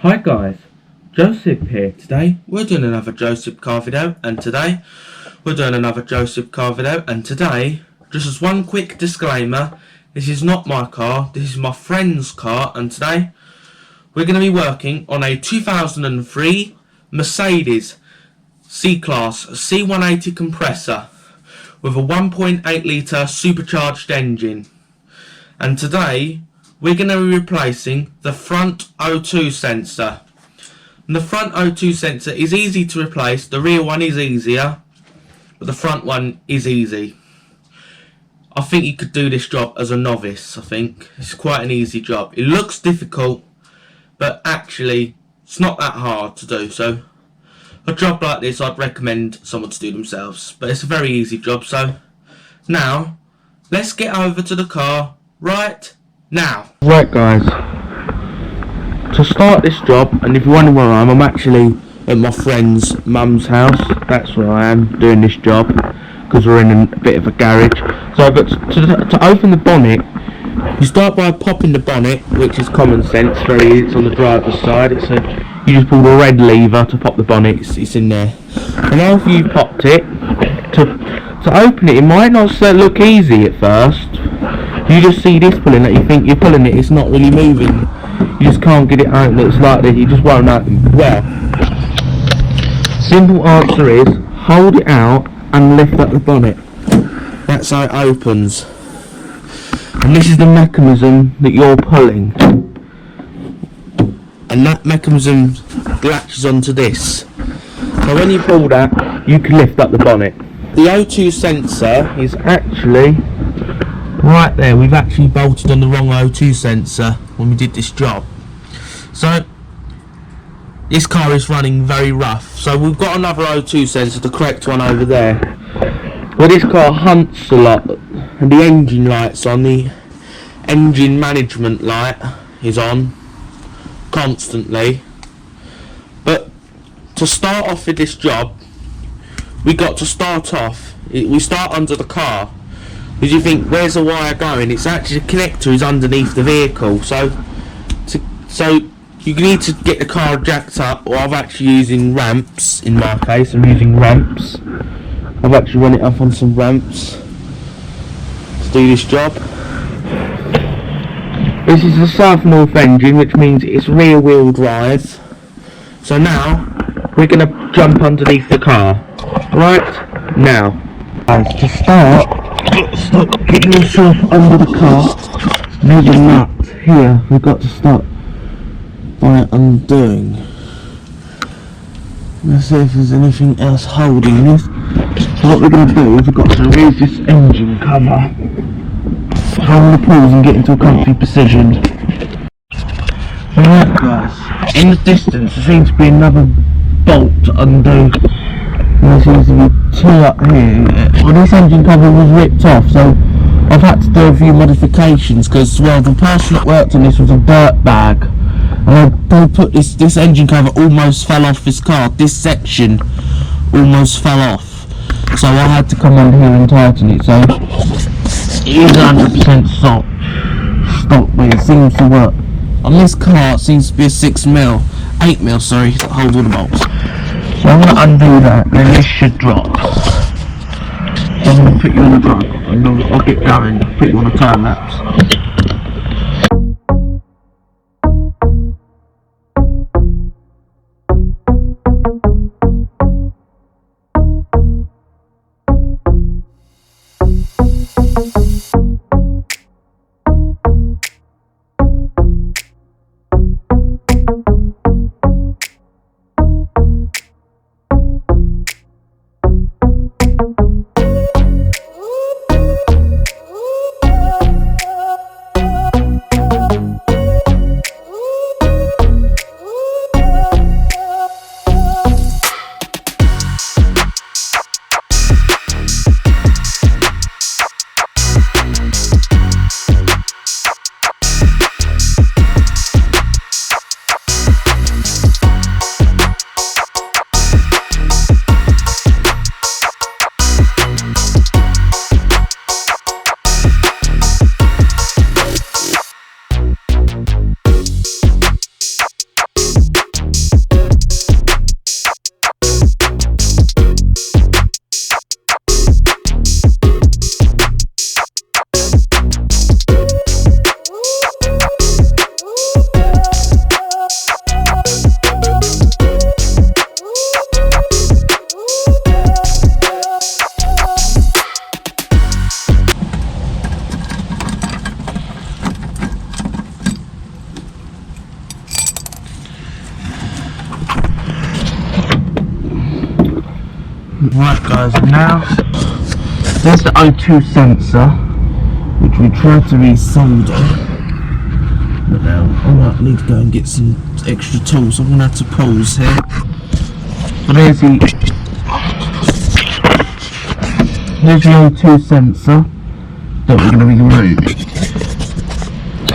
Hi guys, Joseph here. Today we're doing another Joseph car video, and today, just as one quick disclaimer, this is not my car, this is my friend's car, and today we're going to be working on a 2003 Mercedes C-Class C180 compressor with a 1.8 litre supercharged engine. And today we're going to be replacing the front O2 sensor. And the front O2 sensor is easy to replace, the rear one is easier, but the front one is easy. I think you could do this job as a novice. I think it's quite an easy job. It looks difficult, but actually it's not that hard to do. So a job like this I'd recommend someone to do themselves, but it's a very easy job. So now let's get over to the car right now. Right guys, to start this job, and if you wonder where I am, I'm actually at my friend's mum's house. That's where I am doing this job, because we're in a bit of a garage. So but to open the bonnet, you start by popping the bonnet, which is common sense, it's on the driver's side. You just pull the red lever to pop the bonnet, it's in there. And after you've popped it, to open it, it might not look easy at first. You just see this pulling it, you think you're pulling it, it's not really moving. You just can't get it out, it's like this, you just won't open. Well, simple answer is, hold it out and lift up the bonnet. That's how it opens. And this is the mechanism that you're pulling. And that mechanism latches onto this. So when you pull that, you can lift up the bonnet. The O2 sensor is actually right there. We've actually bolted on the wrong O2 sensor when we did this job. So this car is running very rough. So we've got another O2 sensor, the correct one over there. Well, this car hunts a lot, and the engine light's on, the engine management light is on constantly. But to start off with this job, we start under the car. Because you think, where's the wire going? It's actually, the connector is underneath the vehicle. So you need to get the car jacked up, or I'm actually using ramps. In my case, I'm using ramps. I've actually run it up on some ramps to do this job. This is a South-North engine, which means it's rear-wheel drive. So now we're going to jump underneath the car. Right now, to start getting yourself under the car. There's a nut here. We've got to start by undoing. Let's see if there's anything else holding this. So what we're going to do is we've got to raise this engine cover, hold the pulls and get into a comfy position. Alright guys, in the distance there seems to be another bolt to undo. There seems to be two up here. Well, this engine cover was ripped off, so I've had to do a few modifications because, well, the person that worked on this was a dirt bag. And they put this engine cover almost fell off this car. This section almost fell off. So I had to come under here and tighten it. So it is 100% stock, but it seems to work. On this car it seems to be a 8mm, sorry, that holds all the bolts. So I'm going to undo that, then this should drop. So I'm going to put you on a drug, and I'll get going, put you on a time lapse. Right guys, now there's the O2 sensor, which we tried to resolder, but now I might need to go and get some extra tools, so I'm going to have to pause here. But there's the O2 sensor that we're going to be removing.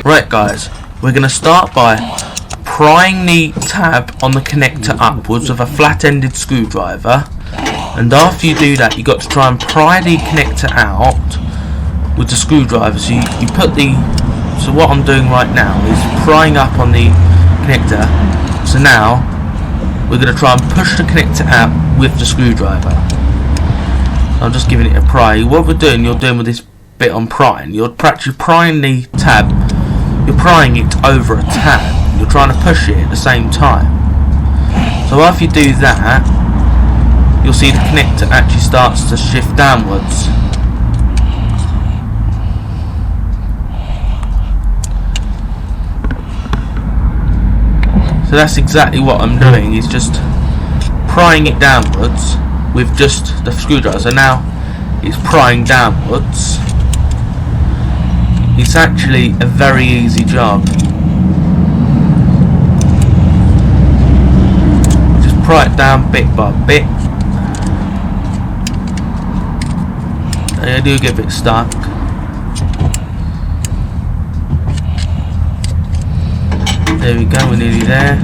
Right guys, we're going to start by prying the tab on the connector upwards with a flat-ended screwdriver, and after you do that, you've got to try and pry the connector out with the screwdriver. So you put the, so what I'm doing right now is prying up on the connector. So now we're going to try and push the connector out with the screwdriver. So I'm just giving it a pry. What we're doing, you're doing with this bit on prying, you're practically prying the tab, you're prying it over a tab. You're trying to push it at the same time. So after you do that, you'll see the connector actually starts to shift downwards. So that's exactly what I'm doing, is just prying it downwards with just the screwdriver. So now it's prying downwards. It's actually a very easy job. Pry it down bit by bit. I do get a bit stuck. There we go, we're nearly there.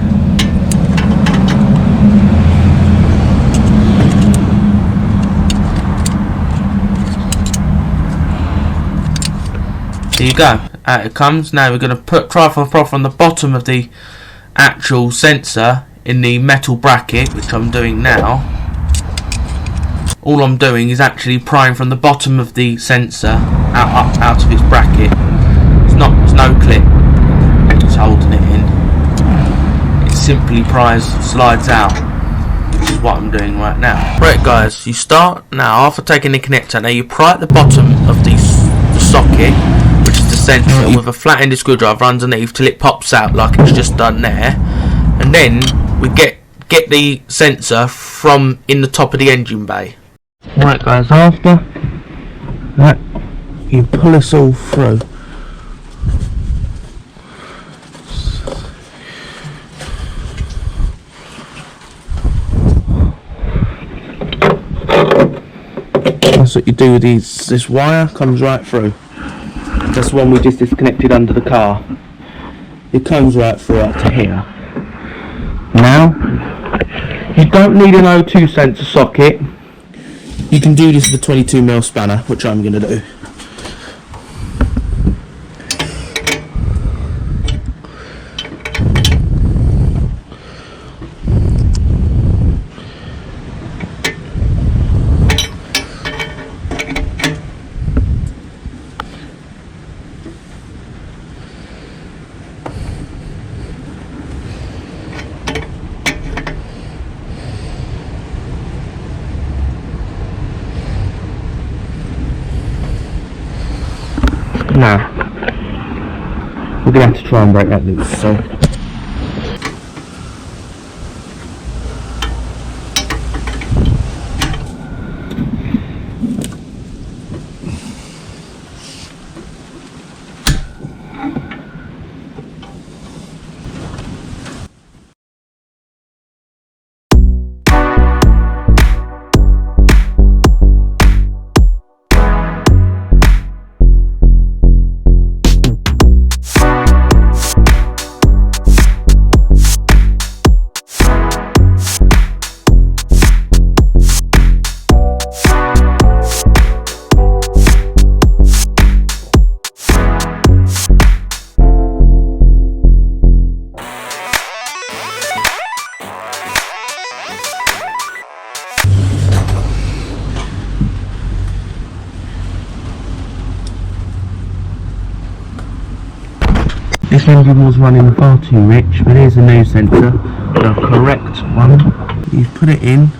There you go, out it comes. Now we're going to try to prop on the bottom of the actual sensor in the metal bracket, which I'm doing now. All I'm doing is actually prying from the bottom of the sensor out of its bracket. It's no clip it's holding it in. It simply slides out, which is what I'm doing right now. Right guys, you start now after taking the connector. Now you pry at the bottom of the socket, which is the sensor, with a flat-ended screwdriver underneath till it pops out like it's just done there, and then we get the sensor from in the top of the engine bay. Right guys, after that you pull this all through. That's what you do with these. This wire comes right through. That's the one we just disconnected under the car. It comes right through up to here. Now, you don't need an O2 sensor socket. You can do this with a 22mm spanner, which I'm going to do. Now, we're going to have to try and break that loose, so. This engine was running far too rich, but here's a new sensor, the correct one. You put it in.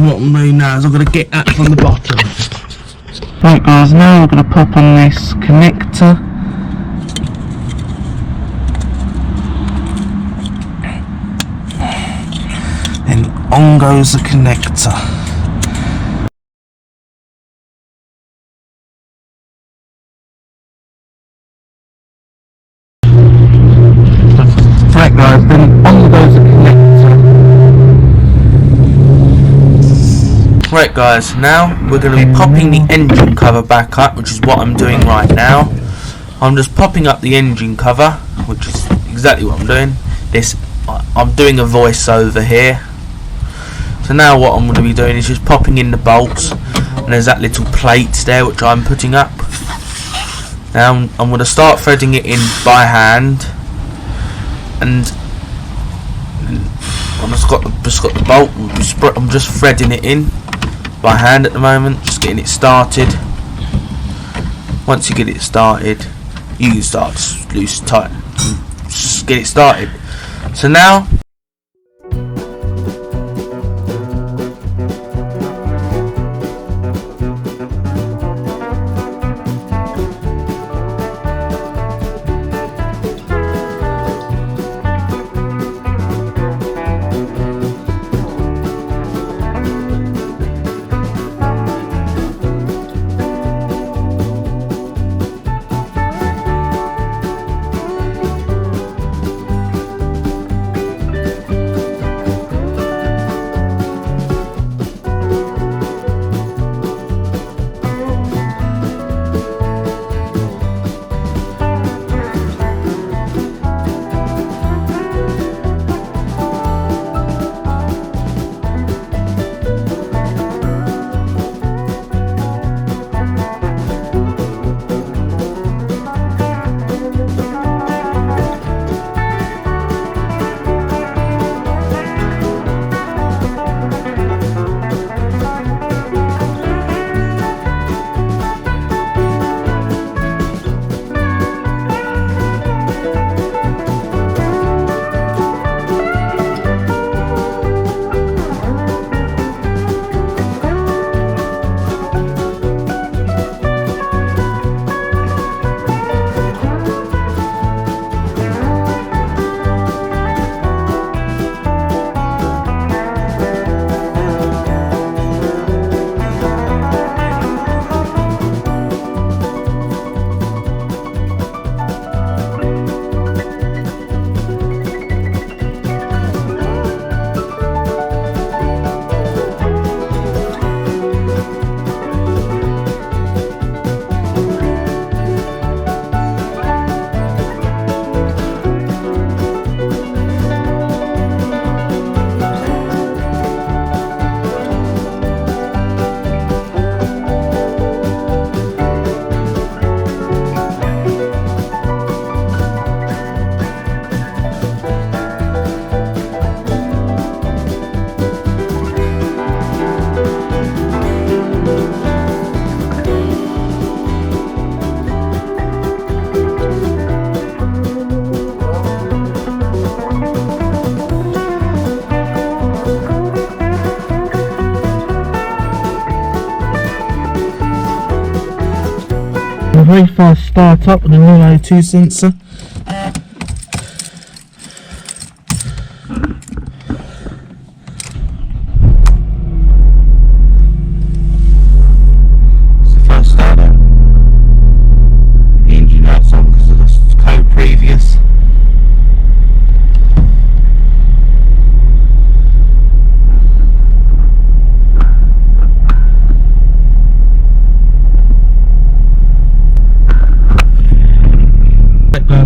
what I'm doing now is I'm going to get that from the bottom. Right guys, now we're going to pop on this connector. Then on goes the connector. Right guys, then on goes the connector. Right guys, now we're going to be popping the engine cover back up, which is what I'm doing right now. I'm just popping up the engine cover, which is exactly what I'm doing. I'm doing a voiceover here. So now what I'm going to be doing is just popping in the bolts, and there's that little plate there which I'm putting up. Now I'm going to start threading it in by hand, and I've just got the bolt. I'm just threading it in by hand at the moment, just getting it started. Once you get it started, you can start loose, tight, just get it started. So now a very fast start up with a new O2 sensor. It's the first start up. The engine light's on because of the code previous.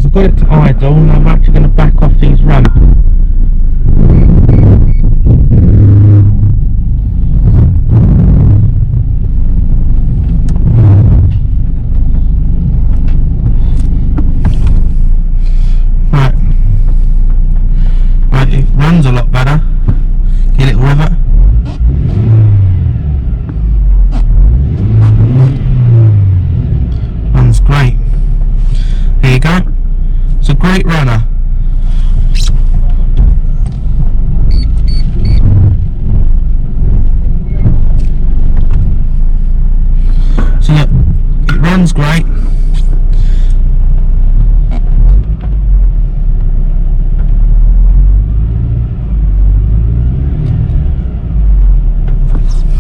I've got it to idle and I'm actually going to back off these ramps. Right, it runs a lot better. Get it rivet. Runs great. There you go. It's a great runner. So look, it runs great.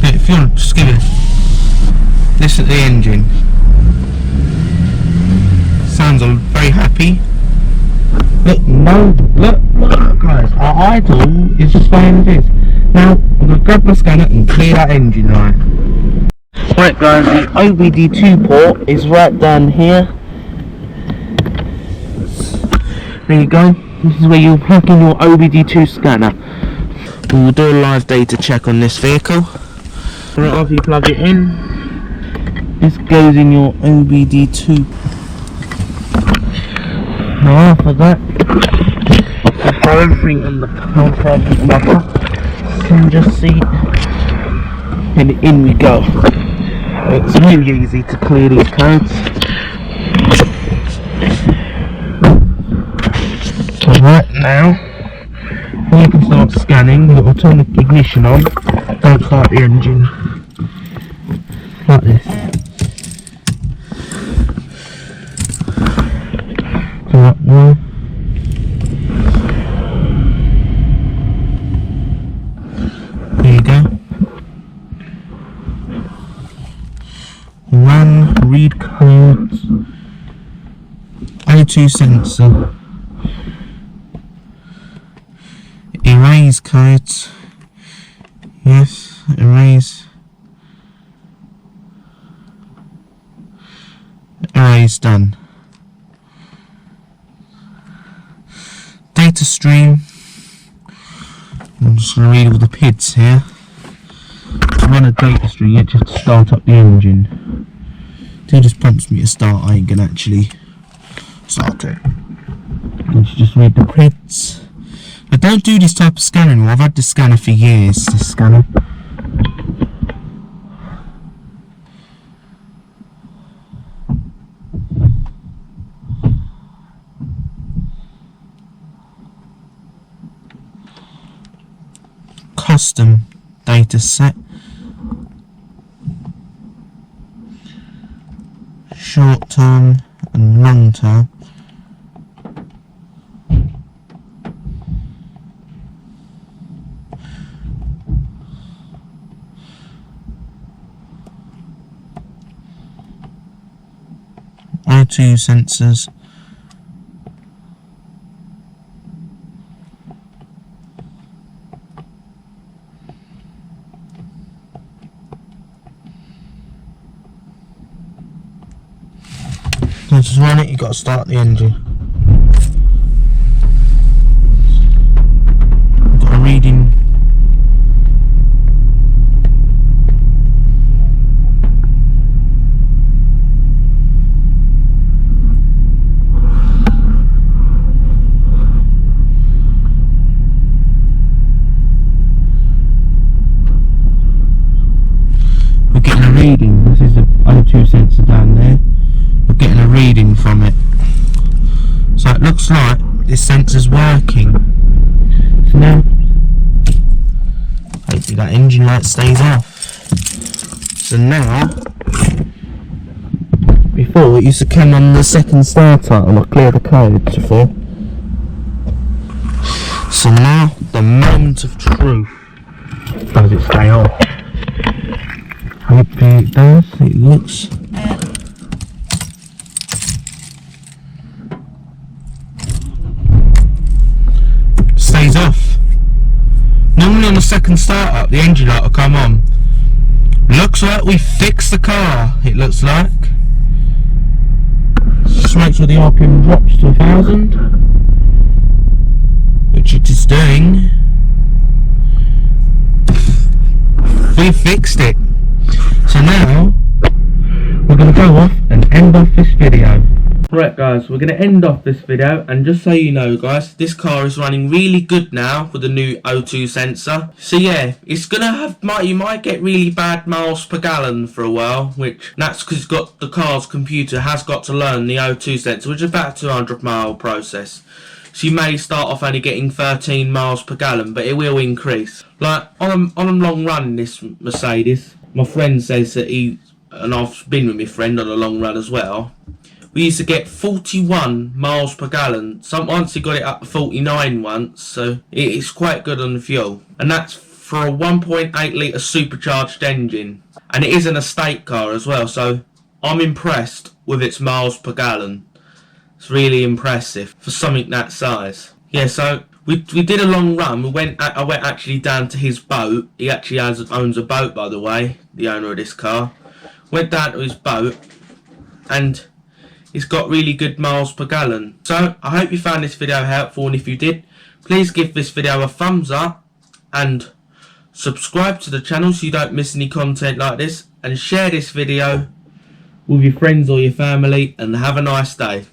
But if you want, just give it. Listen to the engine. Sounds very happy. Look, look guys, our idle is just fine as it is. Now, I'm going to grab my scanner and clear that engine light. Right guys, the OBD2 port is right down here. There you go. This is where you'll plug in your OBD2 scanner. We will do a live data check on this vehicle. Right after you plug it in, this goes in your OBD2. Now after that, you put everything on the counter can just see, and in we go. It's really easy to clear these codes. So right now, when you can start scanning, you've got to turn the ignition on, don't start the engine. Like this. So that one. There you go. Run, read codes, O2 sensor, erase codes, yes, erase done. Data stream, I'm just going to read all the PIDs here. To run a data stream, you just have to start up the engine. It just prompts me to start, I ain't gonna actually start it. Let's just read the PIDs. I don't do this type of scanner anymore. I've had this scanner for years, this scanner. Custom data set. Short term and long term. O2 sensors. So to run it, you've got to start the engine. Got a reading. We're getting a reading. This is the O2 sensor down there. Getting a reading from it, so it looks like this sensor's working. So now, hopefully that engine light stays off. So now, before it used to come on the second starter and I'll clear the codes before. So now, the moment of truth. Does it stay off? Hopefully it does. It looks. Stays off. Normally on the second start up, the engine light will come on. Looks like we fixed the car. It looks like. Just make sure the RPM drops to 1,000, which it is doing. We fixed it. So now we're going to go off and end off this video. Right guys, we're going to end off this video, and just so you know guys, this car is running really good now with the new O2 sensor. So yeah, it's going to have, you might get really bad miles per gallon for a while, which that's because the car's computer has got to learn the O2 sensor, which is about a 200 mile process. So you may start off only getting 13 miles per gallon, but it will increase. Like on a long run in this Mercedes, my friend says that and I've been with my friend on a long run as well, we used to get 41 miles per gallon. Once he got it up to 49 once, so it's quite good on the fuel. And that's for a 1.8 litre supercharged engine. And it is an estate car as well, so I'm impressed with its miles per gallon. It's really impressive for something that size. Yeah, so we did a long run. I went actually down to his boat. He actually owns a boat, by the way, the owner of this car. Went down to his boat, and it's got really good miles per gallon. So I hope you found this video helpful, and if you did, please give this video a thumbs up and subscribe to the channel so you don't miss any content like this, and share this video with your friends or your family, and have a nice day.